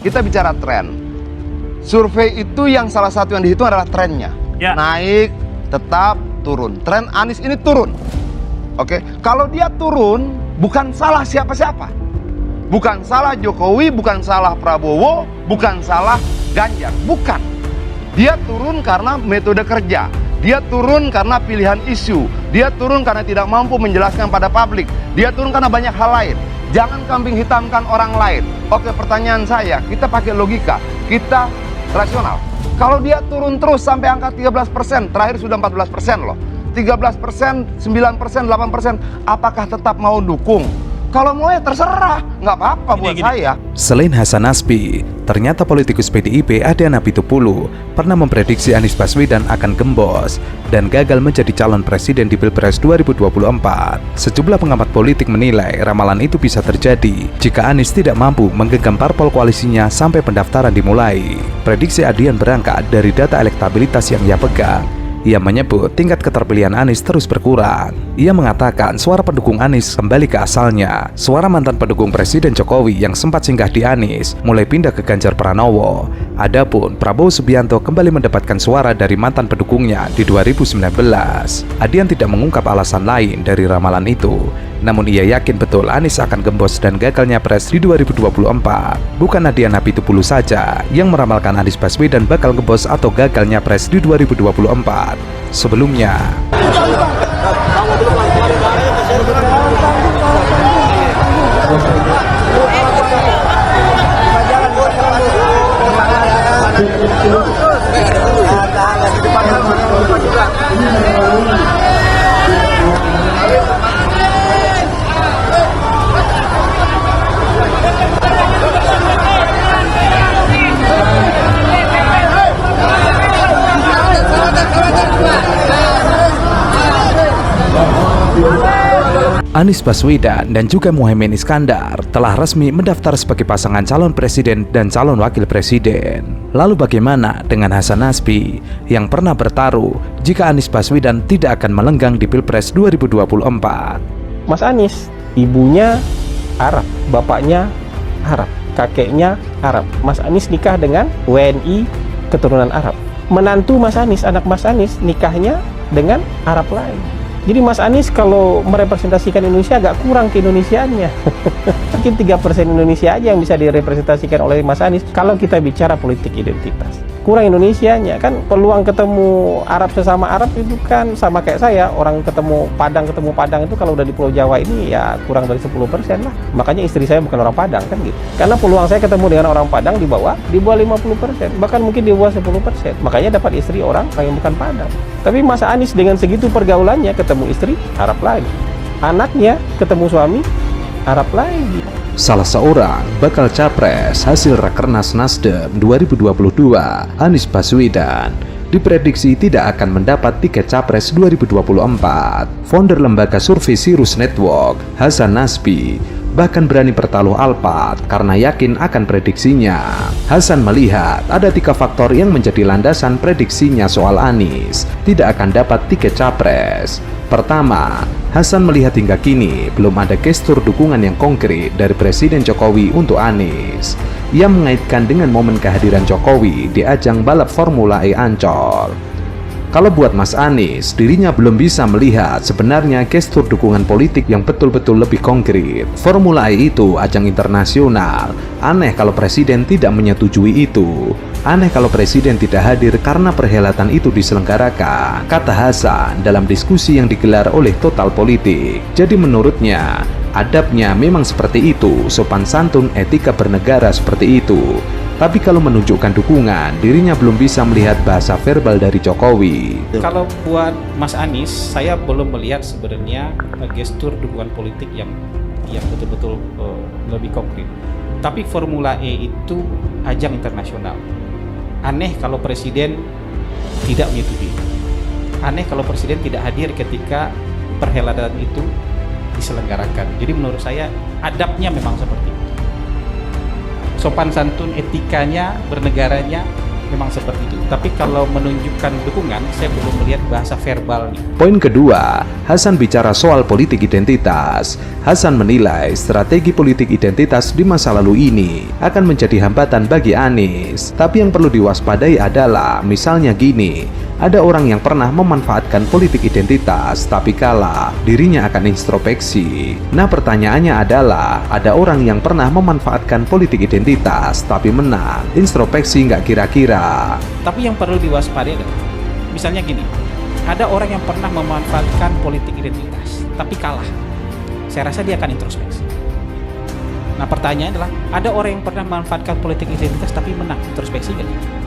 kita bicara tren. Survei itu yang salah satu yang dihitung adalah trennya. Ya. Naik, tetap, turun. Tren Anies ini turun. Oke, kalau dia turun, bukan salah siapa-siapa. Bukan salah Jokowi, bukan salah Prabowo, bukan salah Ganjar. Bukan. Dia turun karena metode kerja. Dia turun karena pilihan isu. Dia turun karena tidak mampu menjelaskan pada publik. Dia turun karena banyak hal lain. Jangan kambing hitamkan orang lain. Oke, pertanyaan saya, kita pakai logika, kita rasional. Kalau dia turun terus sampai angka 13%, terakhir sudah 14% loh. 13%, 9%, 8%, apakah tetap mau dukung? Kalau mau ya terserah, nggak apa-apa buat saya. Selain Hasan Nasbi, ternyata politikus PDIP Adhiana Pitupulu pernah memprediksi Anies Baswedan akan gembos dan gagal menjadi calon presiden di Pilpres 2024. Sejumlah pengamat politik menilai ramalan itu bisa terjadi jika Anies tidak mampu menggenggam parpol koalisinya sampai pendaftaran dimulai. Prediksi Adhian berangkat dari data elektabilitas yang ia pegang. Ia menyebut tingkat keterpilihan Anies terus berkurang. Ia mengatakan suara pendukung Anies kembali ke asalnya. Suara mantan pendukung Presiden Jokowi yang sempat singgah di Anies mulai pindah ke Ganjar Pranowo. Adapun Prabowo Subianto kembali mendapatkan suara dari mantan pendukungnya di 2019. Adhian tidak mengungkap alasan lain dari ramalan itu. Namun ia yakin betul Anies akan gembos dan gagal nyapres di 2024. Bukan Adhiana Pitupulu saja yang meramalkan Anies Baswedan bakal gembos atau gagal nyapres di 2024. Sebelumnya, Anies Baswedan dan juga Muhaimin Iskandar telah resmi mendaftar sebagai pasangan calon presiden dan calon wakil presiden. Lalu bagaimana dengan Hasan Nasbi yang pernah bertaruh jika Anies Baswedan tidak akan melenggang di Pilpres 2024? Mas Anies, ibunya Arab, bapaknya Arab, kakeknya Arab. Mas Anies nikah dengan WNI keturunan Arab. Menantu Mas Anies, anak Mas Anies nikahnya dengan Arab lain. Jadi Mas Anies kalau merepresentasikan Indonesia agak kurang keindonesiaannya. Mungkin 3% Indonesia aja yang bisa direpresentasikan oleh Mas Anies kalau kita bicara politik identitas. Kurang Indonesianya, kan peluang ketemu Arab sesama Arab itu kan sama kayak saya, orang ketemu Padang itu kalau udah di Pulau Jawa ini ya kurang dari 10% lah. Makanya istri saya bukan orang Padang kan gitu. Karena peluang saya ketemu dengan orang Padang di bawah 50%, bahkan mungkin di bawah 10%. Makanya dapat istri orang yang bukan Padang. Tapi Mas Anies dengan segitu pergaulannya ketemu istri Arab lagi. Anaknya ketemu suami Arab lagi. Salah seorang bakal capres hasil Rakernas Nasdem 2022, Anies Baswedan, diprediksi tidak akan mendapat tiket capres 2024. Founder lembaga survei Sirus Network, Hasan Nasbi, bahkan berani bertaluh alpat karena yakin akan prediksinya. Hasan melihat ada 3 faktor yang menjadi landasan prediksinya soal Anies tidak akan dapat tiket capres. Pertama, Hasan melihat hingga kini belum ada gestur dukungan yang konkret dari Presiden Jokowi untuk Anies. Ia mengaitkan dengan momen kehadiran Jokowi di ajang balap Formula E Ancol. Kalau buat Mas Anies, dirinya belum bisa melihat sebenarnya gestur dukungan politik yang betul-betul lebih konkret. Formula E itu ajang internasional. Aneh kalau Presiden tidak menyetujui itu. Aneh kalau Presiden tidak hadir karena perhelatan itu diselenggarakan, kata Hasan dalam diskusi yang digelar oleh Total Politik. Jadi menurutnya, adabnya memang seperti itu, sopan santun, etika bernegara seperti itu. Tapi kalau menunjukkan dukungan, dirinya belum bisa melihat bahasa verbal dari Jokowi. Kalau buat Mas Anies, saya belum melihat sebenarnya gestur dukungan politik yang betul-betul lebih konkret. Tapi Formula E itu ajang internasional. Aneh kalau Presiden tidak menyetujui. Aneh kalau Presiden tidak hadir ketika perhelatan itu diselenggarakan. Jadi menurut saya adabnya memang seperti itu. Sopan santun, etikanya, bernegaranya memang seperti itu. Tapi kalau menunjukkan dukungan, saya belum melihat bahasa verbalnya. Poin kedua, Hasan bicara soal politik identitas. Hasan menilai strategi politik identitas di masa lalu ini akan menjadi hambatan bagi Anies. Tapi yang perlu diwaspadai adalah misalnya gini, ada orang yang pernah memanfaatkan politik identitas tapi kalah, dirinya akan introspeksi. Nah pertanyaannya adalah, ada orang yang pernah memanfaatkan politik identitas tapi menang, introspeksi nggak kira-kira? Tapi yang perlu diwaspadai adalah, misalnya gini, ada orang yang pernah memanfaatkan politik identitas tapi kalah, saya rasa dia akan introspeksi. Nah pertanyaannya adalah, ada orang yang pernah memanfaatkan politik identitas tapi menang, introspeksi nggak?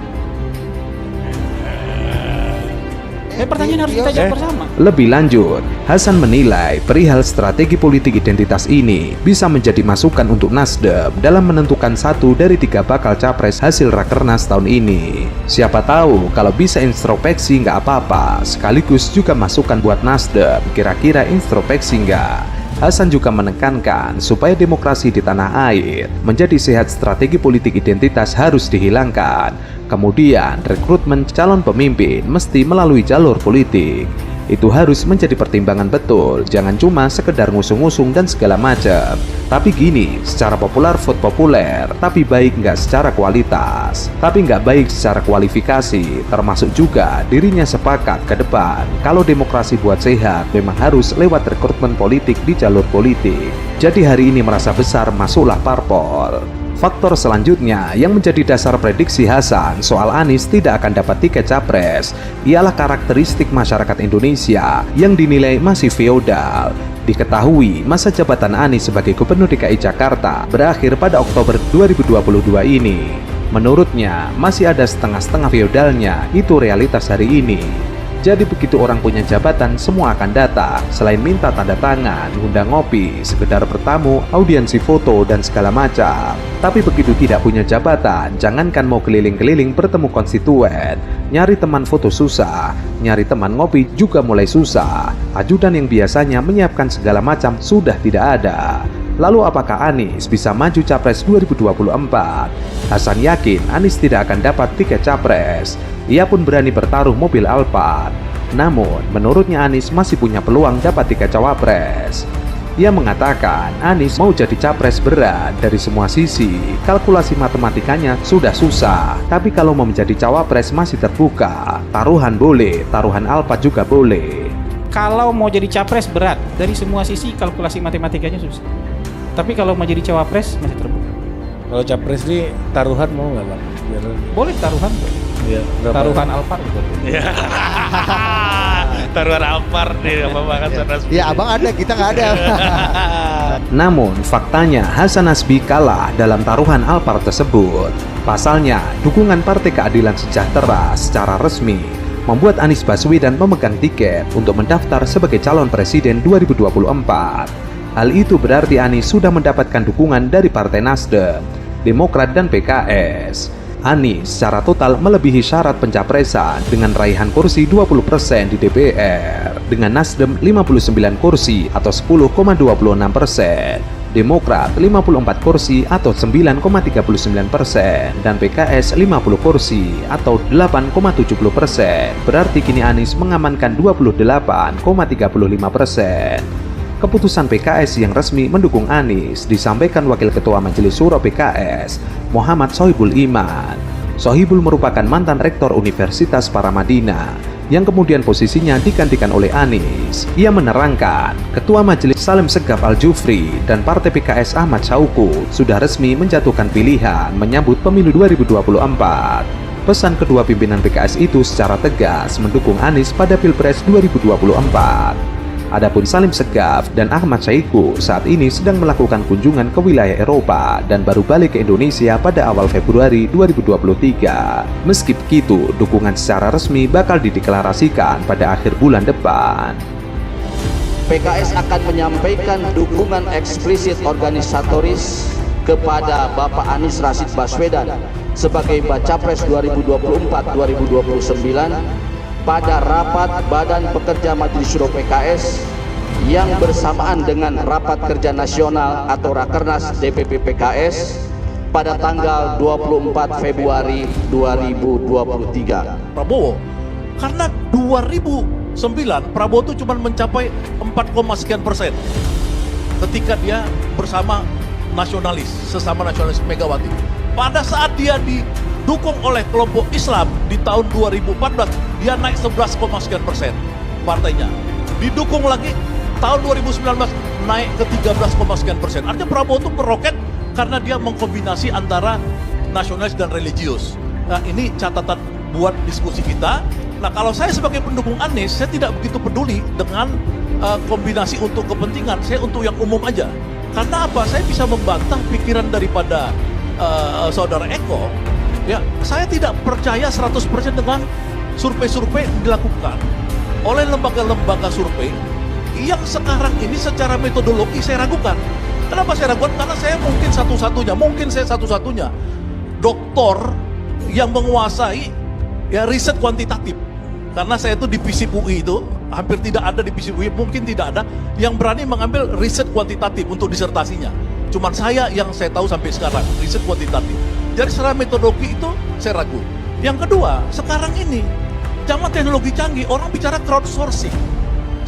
Pertanyaan harus kita jawab bersama. Lebih lanjut, Hasan menilai perihal strategi politik identitas ini bisa menjadi masukan untuk Nasdem dalam menentukan 1 dari 3 bakal capres hasil Rakernas tahun ini. Siapa tahu kalau bisa introspeksi nggak apa-apa, sekaligus juga masukan buat Nasdem, kira-kira introspeksi nggak? Hasan juga menekankan supaya demokrasi di tanah air menjadi sehat, strategi politik identitas harus dihilangkan. Kemudian rekrutmen calon pemimpin mesti melalui jalur politik. Itu harus menjadi pertimbangan betul, jangan cuma sekedar ngusung-ngusung dan segala macam. Tapi gini, secara populer vote populer, tapi baik nggak secara kualitas, tapi nggak baik secara kualifikasi. Termasuk juga dirinya sepakat ke depan kalau demokrasi buat sehat memang harus lewat rekrutmen politik di jalur politik. Jadi hari ini merasa besar, masuklah parpol. Faktor selanjutnya yang menjadi dasar prediksi Hasan soal Anies tidak akan dapat tiket capres ialah karakteristik masyarakat Indonesia yang dinilai masih feodal. Diketahui masa jabatan Anies sebagai Gubernur DKI Jakarta berakhir pada Oktober 2022 ini. Menurutnya masih ada setengah-setengah feodalnya, itu realitas hari ini. Jadi begitu orang punya jabatan, semua akan datang. Selain minta tanda tangan, undang ngopi, sekedar bertamu, audiensi foto, dan segala macam. Tapi begitu tidak punya jabatan, jangankan mau keliling-keliling bertemu konstituen, nyari teman foto susah, nyari teman ngopi juga mulai susah. Ajudan yang biasanya menyiapkan segala macam sudah tidak ada. Lalu apakah Anies bisa maju Capres 2024? Hasan yakin Anies tidak akan dapat tiket Capres. Ia pun berani bertaruh mobil Alphard. Namun, menurutnya Anies masih punya peluang dapat tiket Cawapres. Ia mengatakan Anies mau jadi Capres berat dari semua sisi. Kalkulasi matematikanya sudah susah. Tapi kalau mau menjadi Cawapres masih terbuka. Taruhan boleh, taruhan Alphard juga boleh. Kalau mau jadi Capres berat dari semua sisi, kalkulasi matematikanya susah. Tapi kalau mau jadi Cawapres masih terbuka. Kalau Capres ini taruhan mau nggak Bang? Boleh taruhan, Ya, taruhan Alphard gitu. Ya. Taruhan Alphard nih, Bapak Hasan Nasbi. Ya abang ada, kita nggak ada. Namun faktanya Hasan Nasbi kalah dalam taruhan Alphard tersebut. Pasalnya, dukungan Partai Keadilan Sejahtera secara resmi membuat Anies Baswedan memegang tiket untuk mendaftar sebagai calon presiden 2024. Hal itu berarti Anies sudah mendapatkan dukungan dari Partai Nasdem, Demokrat, dan PKS. Anies secara total melebihi syarat pencapresan dengan raihan kursi 20% di DPR, dengan Nasdem 59 kursi atau 10,26%, Demokrat 54 kursi atau 9,39%, dan PKS 50 kursi atau 8,70%. Berarti kini Anies mengamankan 28,35%. Keputusan PKS yang resmi mendukung Anies disampaikan Wakil Ketua Majelis Syuro PKS, Muhammad Sohibul Iman. Sohibul merupakan mantan Rektor Universitas Paramadina yang kemudian posisinya digantikan oleh Anies. Ia menerangkan, Ketua Majelis Salim Segaf Al-Jufri dan Partai PKS Ahmad Syauqu sudah resmi menjatuhkan pilihan menyambut pemilu 2024. Pesan kedua pimpinan PKS itu secara tegas mendukung Anies pada Pilpres 2024. Adapun Salim Segaf dan Ahmad Syauqu saat ini sedang melakukan kunjungan ke wilayah Eropa dan baru balik ke Indonesia pada awal Februari 2023. Meski begitu, dukungan secara resmi bakal dideklarasikan pada akhir bulan depan. PKS akan menyampaikan dukungan eksplisit organisatoris kepada Bapak Anies Rashid Baswedan sebagai Bacapres 2024-2029 pada rapat Badan Pekerja Majelis Syuro PKS yang bersamaan dengan Rapat Kerja Nasional atau Rakernas DPP PKS pada tanggal 24 Februari 2023. Prabowo, karena 2009 Prabowo itu cuma mencapai 4, sekian persen ketika dia bersama nasionalis, sesama nasionalis Megawati. Pada saat dia didukung oleh kelompok Islam di tahun 2014, dia naik 11, sekian persen partainya. Didukung lagi tahun 2019 naik ke 13, sekian persen. Artinya Prabowo itu meroket karena dia mengkombinasi antara nasionalis dan religius. Nah, ini catatan buat diskusi kita. Nah, kalau saya sebagai pendukung Anies, saya tidak begitu peduli dengan kombinasi untuk kepentingan. Saya untuk yang umum aja. Karena apa? Saya bisa membantah pikiran daripada saudara Eko. Ya, saya tidak percaya 100% dengan survei-survei dilakukan oleh lembaga-lembaga survei yang sekarang ini secara metodologi saya ragukan. Kenapa saya ragukan? Karena saya mungkin satu-satunya doktor yang menguasai ya riset kuantitatif. Karena saya itu di FISIP UI itu hampir tidak ada, di FISIP UI mungkin tidak ada yang berani mengambil riset kuantitatif untuk disertasinya. Cuman saya yang saya tahu sampai sekarang riset kuantitatif. Jadi secara metodologi itu saya ragu. Yang kedua, sekarang ini zaman teknologi canggih, orang bicara crowdsourcing.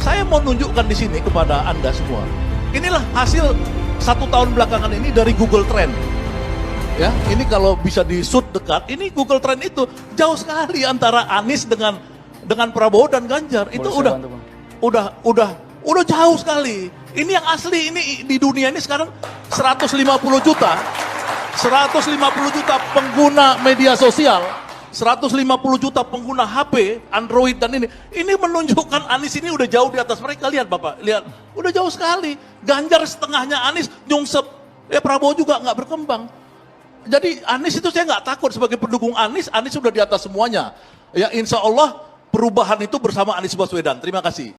Saya mau nunjukkan di sini kepada Anda semua. Inilah hasil 1 tahun belakangan ini dari Google Trend. Ya, ini kalau bisa di-shoot dekat, ini Google Trend itu jauh sekali antara Anies dengan Prabowo dan Ganjar. Itu udah jauh sekali. Ini yang asli, ini di dunia ini sekarang 150 juta pengguna media sosial, 150 juta pengguna HP, Android dan ini menunjukkan Anies ini udah jauh di atas mereka. Lihat Bapak, lihat, udah jauh sekali. Ganjar setengahnya Anies, nyungsep, Prabowo juga nggak berkembang. Jadi Anies itu saya nggak takut sebagai pendukung Anies sudah di atas semuanya. Ya insya Allah perubahan itu bersama Anies Baswedan. Terima kasih.